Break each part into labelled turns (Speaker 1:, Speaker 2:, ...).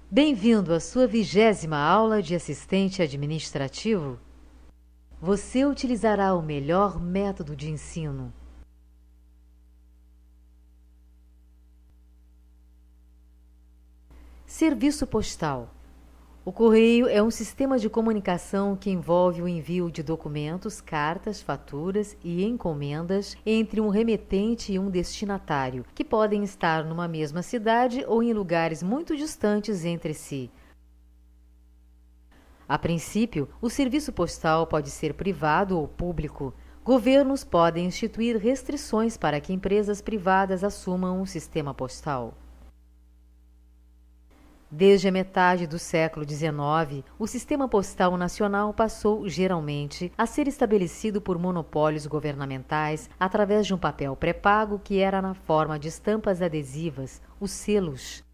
Speaker 1: Bem-vindo à sua 20ª aula de assistente administrativo. Você utilizará o melhor método de ensino. Serviço postal. O correio é um sistema de comunicação que envolve o envio de documentos, cartas, faturas e encomendas entre um remetente e um destinatário, que podem estar numa mesma cidade ou em lugares muito distantes entre si. A princípio, o serviço postal pode ser privado ou público. Governos podem instituir restrições para que empresas privadas assumam o sistema postal. Desde a metade do século XIX, o sistema postal nacional passou, geralmente, a ser estabelecido por monopólios governamentais através de um papel pré-pago que era na forma de estampas adesivas, os selos.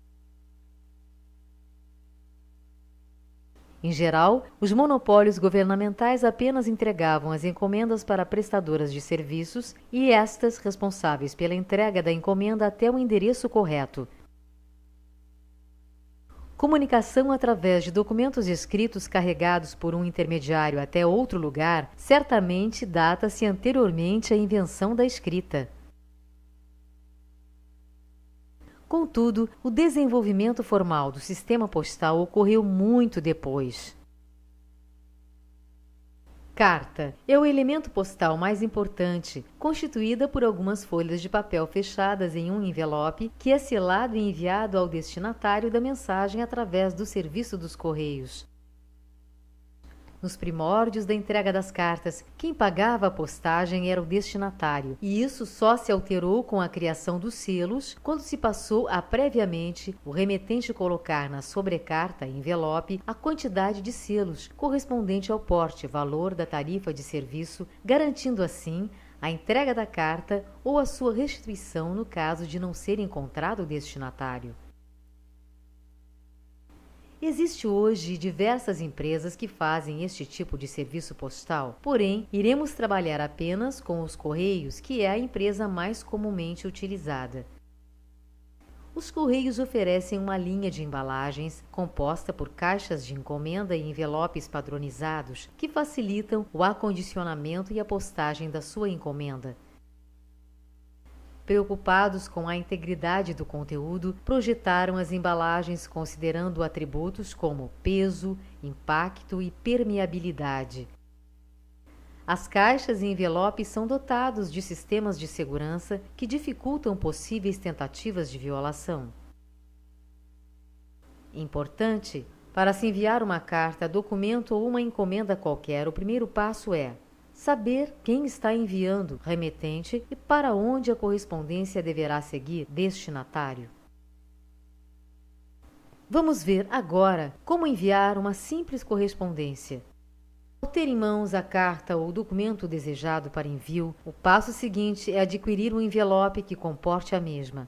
Speaker 1: Em geral, os monopólios governamentais apenas entregavam as encomendas para prestadoras de serviços e estas responsáveis pela entrega da encomenda até o endereço correto. Comunicação através de documentos escritos carregados por um intermediário até outro lugar certamente data-se anteriormente à invenção da escrita. Contudo, o desenvolvimento formal do sistema postal ocorreu muito depois. Carta é o elemento postal mais importante, constituída por algumas folhas de papel fechadas em um envelope que é selado e enviado ao destinatário da mensagem através do serviço dos correios. Nos primórdios da entrega das cartas, quem pagava a postagem era o destinatário, e isso só se alterou com a criação dos selos, quando se passou a previamente o remetente colocar na sobrecarta envelope a quantidade de selos correspondente ao porte, valor da tarifa de serviço, garantindo assim a entrega da carta ou a sua restituição no caso de não ser encontrado o destinatário. Existem hoje diversas empresas que fazem este tipo de serviço postal, porém, iremos trabalhar apenas com os Correios, que é a empresa mais comumente utilizada. Os Correios oferecem uma linha de embalagens composta por caixas de encomenda e envelopes padronizados que facilitam o acondicionamento e a postagem da sua encomenda. Preocupados com a integridade do conteúdo, projetaram as embalagens considerando atributos como peso, impacto e permeabilidade. As caixas e envelopes são dotados de sistemas de segurança que dificultam possíveis tentativas de violação. Importante: para se enviar uma carta, documento ou uma encomenda qualquer, o primeiro passo é saber quem está enviando, remetente, e para onde a correspondência deverá seguir, destinatário. Vamos ver agora como enviar uma simples correspondência. Ao ter em mãos a carta ou o documento desejado para envio, o passo seguinte é adquirir um envelope que comporte a mesma.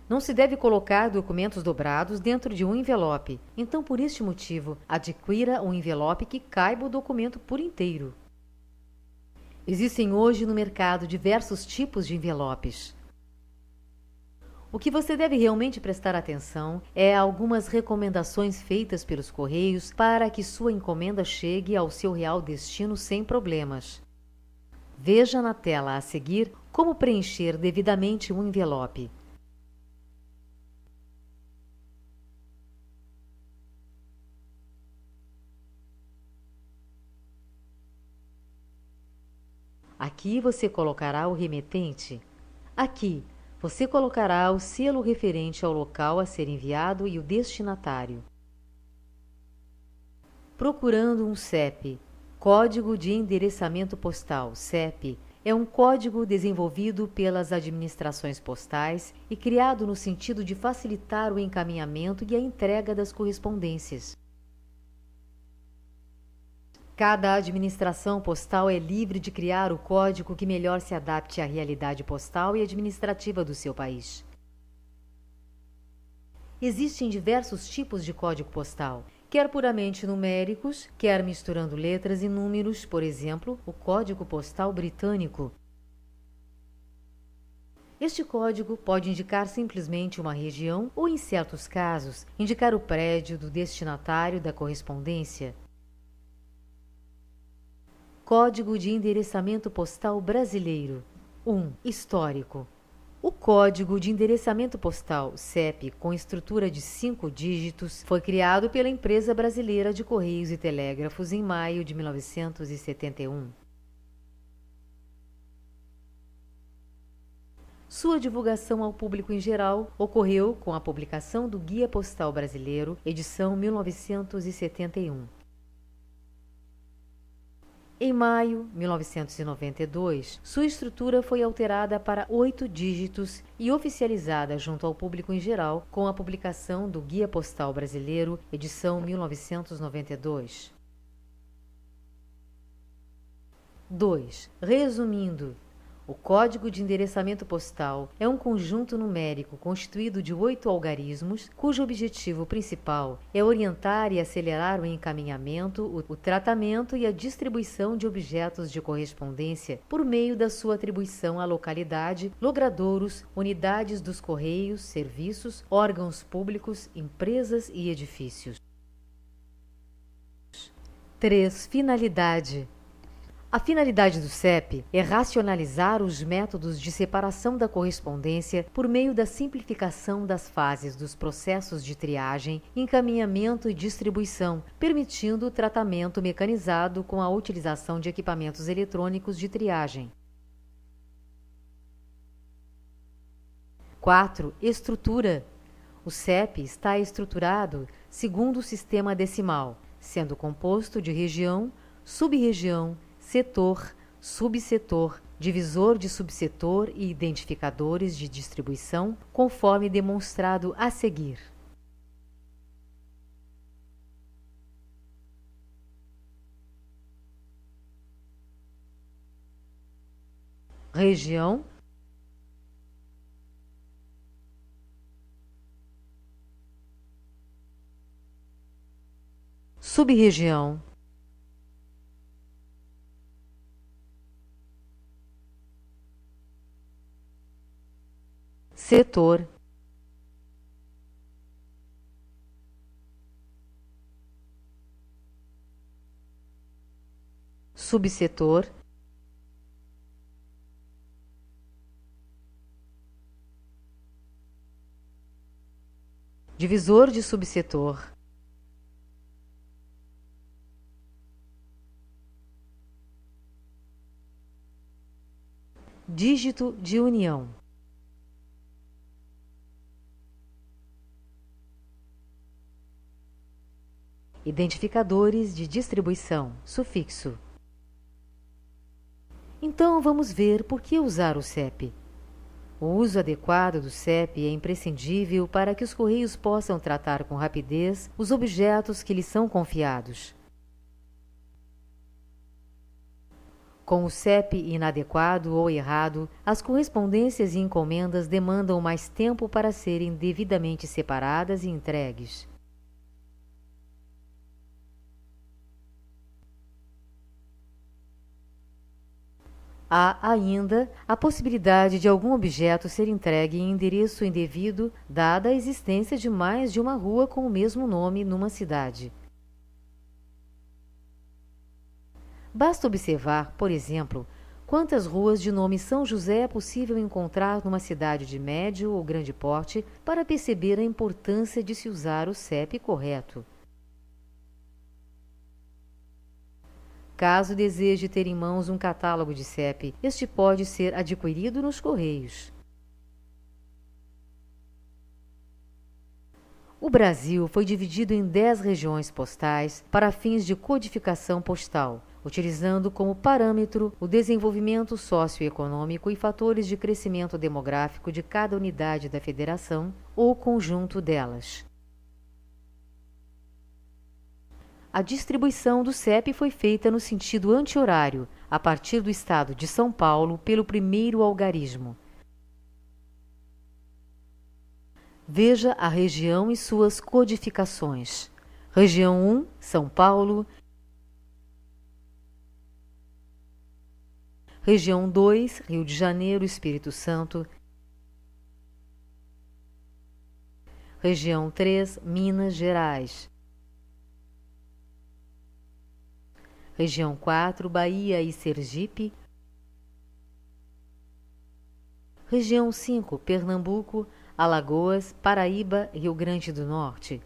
Speaker 1: Não se deve colocar documentos dobrados dentro de um envelope, então, por este motivo, adquira um envelope que caiba o documento por inteiro. Existem hoje no mercado diversos tipos de envelopes. O que você deve realmente prestar atenção é algumas recomendações feitas pelos Correios para que sua encomenda chegue ao seu real destino sem problemas. Veja na tela a seguir como preencher devidamente um envelope. Aqui você colocará o remetente. Aqui você colocará o selo referente ao local a ser enviado e o destinatário. Procurando um CEP. Código de Endereçamento Postal, CEP, é um código desenvolvido pelas administrações postais e criado no sentido de facilitar o encaminhamento e a entrega das correspondências. Cada administração postal é livre de criar o código que melhor se adapte à realidade postal e administrativa do seu país. Existem diversos tipos de código postal, quer puramente numéricos, quer misturando letras e números, por exemplo, o Código Postal Britânico. Este código pode indicar simplesmente uma região ou, em certos casos, indicar o prédio do destinatário da correspondência. Código de Endereçamento Postal Brasileiro. 1. Histórico. O Código de Endereçamento Postal, CEP, com estrutura de 5 dígitos, foi criado pela Empresa Brasileira de Correios e Telégrafos em maio de 1971. Sua divulgação ao público em geral ocorreu com a publicação do Guia Postal Brasileiro, edição 1971. Em maio de 1992, sua estrutura foi alterada para 8 dígitos e oficializada junto ao público em geral com a publicação do Guia Postal Brasileiro, edição 1992. 2. Resumindo, o Código de Endereçamento Postal é um conjunto numérico constituído de 8 algarismos, cujo objetivo principal é orientar e acelerar o encaminhamento, o tratamento e a distribuição de objetos de correspondência por meio da sua atribuição à localidade, logradouros, unidades dos correios, serviços, órgãos públicos, empresas e edifícios. 3. Finalidade. A finalidade do CEP é racionalizar os métodos de separação da correspondência por meio da simplificação das fases dos processos de triagem, encaminhamento e distribuição, permitindo o tratamento mecanizado com a utilização de equipamentos eletrônicos de triagem. 4. Estrutura. O CEP está estruturado segundo o sistema decimal, sendo composto de região, sub-região, setor, subsetor, divisor de subsetor e identificadores de distribuição, conforme demonstrado a seguir. Região, sub-região, setor, subsetor, divisor de subsetor, dígito de união. Identificadores de distribuição, sufixo. Então vamos ver por que usar o CEP. O uso adequado do CEP é imprescindível para que os Correios possam tratar com rapidez os objetos que lhes são confiados. Com o CEP inadequado ou errado, as correspondências e encomendas demandam mais tempo para serem devidamente separadas e entregues. Há ainda a possibilidade de algum objeto ser entregue em endereço indevido, dada a existência de mais de uma rua com o mesmo nome numa cidade. Basta observar, por exemplo, quantas ruas de nome São José é possível encontrar numa cidade de médio ou grande porte para perceber a importância de se usar o CEP correto. Caso deseje ter em mãos um catálogo de CEP, este pode ser adquirido nos Correios. O Brasil foi dividido em 10 regiões postais para fins de codificação postal, utilizando como parâmetro o desenvolvimento socioeconômico e fatores de crescimento demográfico de cada unidade da federação ou conjunto delas. A distribuição do CEP foi feita no sentido anti-horário, a partir do estado de São Paulo, pelo primeiro algarismo. Veja a região e suas codificações. Região 1, São Paulo. Região 2, Rio de Janeiro, Espírito Santo. Região 3, Minas Gerais. Região 4, Bahia e Sergipe. Região 5, Pernambuco, Alagoas, Paraíba, Rio Grande do Norte.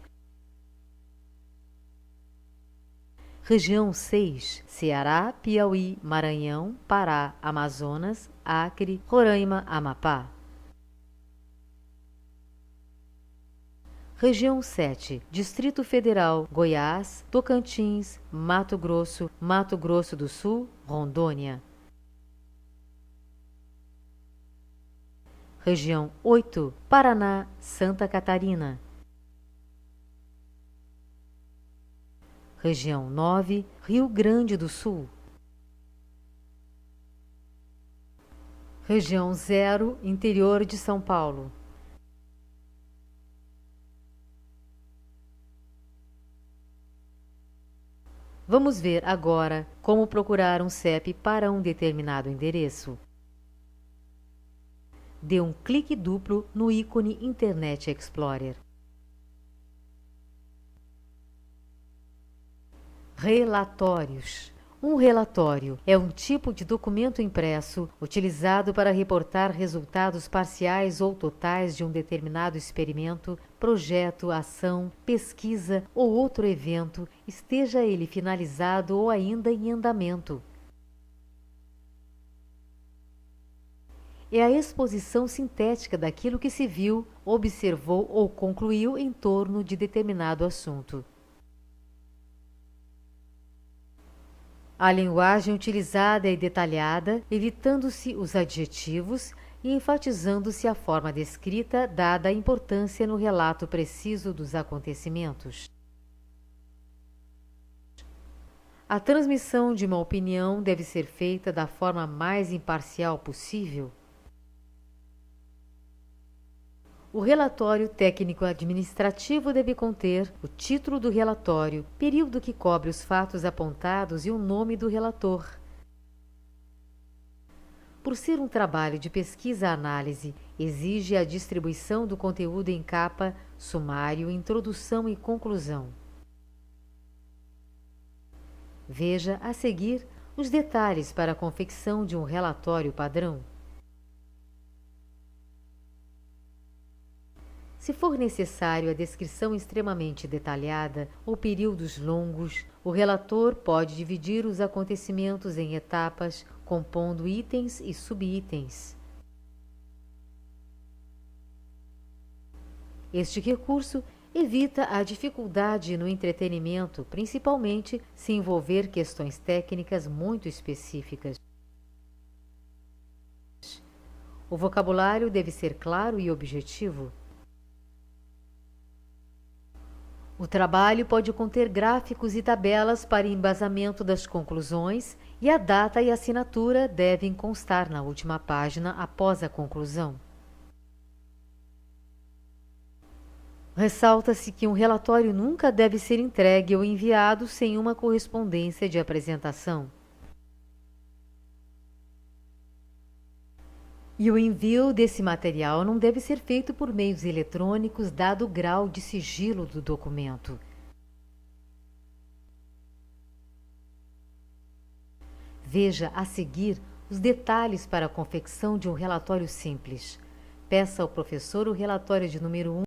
Speaker 1: Região 6, Ceará, Piauí, Maranhão, Pará, Amazonas, Acre, Roraima, Amapá. Região 7, Distrito Federal, Goiás, Tocantins, Mato Grosso do Sul, Rondônia. Região 8, Paraná, Santa Catarina. Região 9, Rio Grande do Sul. Região 0, Interior de São Paulo. Vamos ver agora como procurar um CEP para um determinado endereço. Dê um clique duplo no ícone Internet Explorer. Relatórios. Um relatório é um tipo de documento impresso utilizado para reportar resultados parciais ou totais de um determinado experimento, projeto, ação, pesquisa ou outro evento, esteja ele finalizado ou ainda em andamento. É a exposição sintética daquilo que se viu, observou ou concluiu em torno de determinado assunto. A linguagem utilizada é detalhada, evitando-se os adjetivos e enfatizando-se a forma descrita, dada a importância no relato preciso dos acontecimentos. A transmissão de uma opinião deve ser feita da forma mais imparcial possível. O relatório técnico-administrativo deve conter o título do relatório, período que cobre os fatos apontados e o nome do relator. Por ser um trabalho de pesquisa-análise, exige a distribuição do conteúdo em capa, sumário, introdução e conclusão. Veja a seguir os detalhes para a confecção de um relatório padrão. Se for necessário a descrição extremamente detalhada ou períodos longos, o relator pode dividir os acontecimentos em etapas, compondo itens e subitens. Este recurso evita a dificuldade no entretenimento, principalmente se envolver questões técnicas muito específicas. O vocabulário deve ser claro e objetivo. O trabalho pode conter gráficos e tabelas para embasamento das conclusões e a data e assinatura devem constar na última página após a conclusão. Ressalta-se que um relatório nunca deve ser entregue ou enviado sem uma correspondência de apresentação. E o envio desse material não deve ser feito por meios eletrônicos, dado o grau de sigilo do documento. Veja a seguir os detalhes para a confecção de um relatório simples. Peça ao professor o relatório de número 1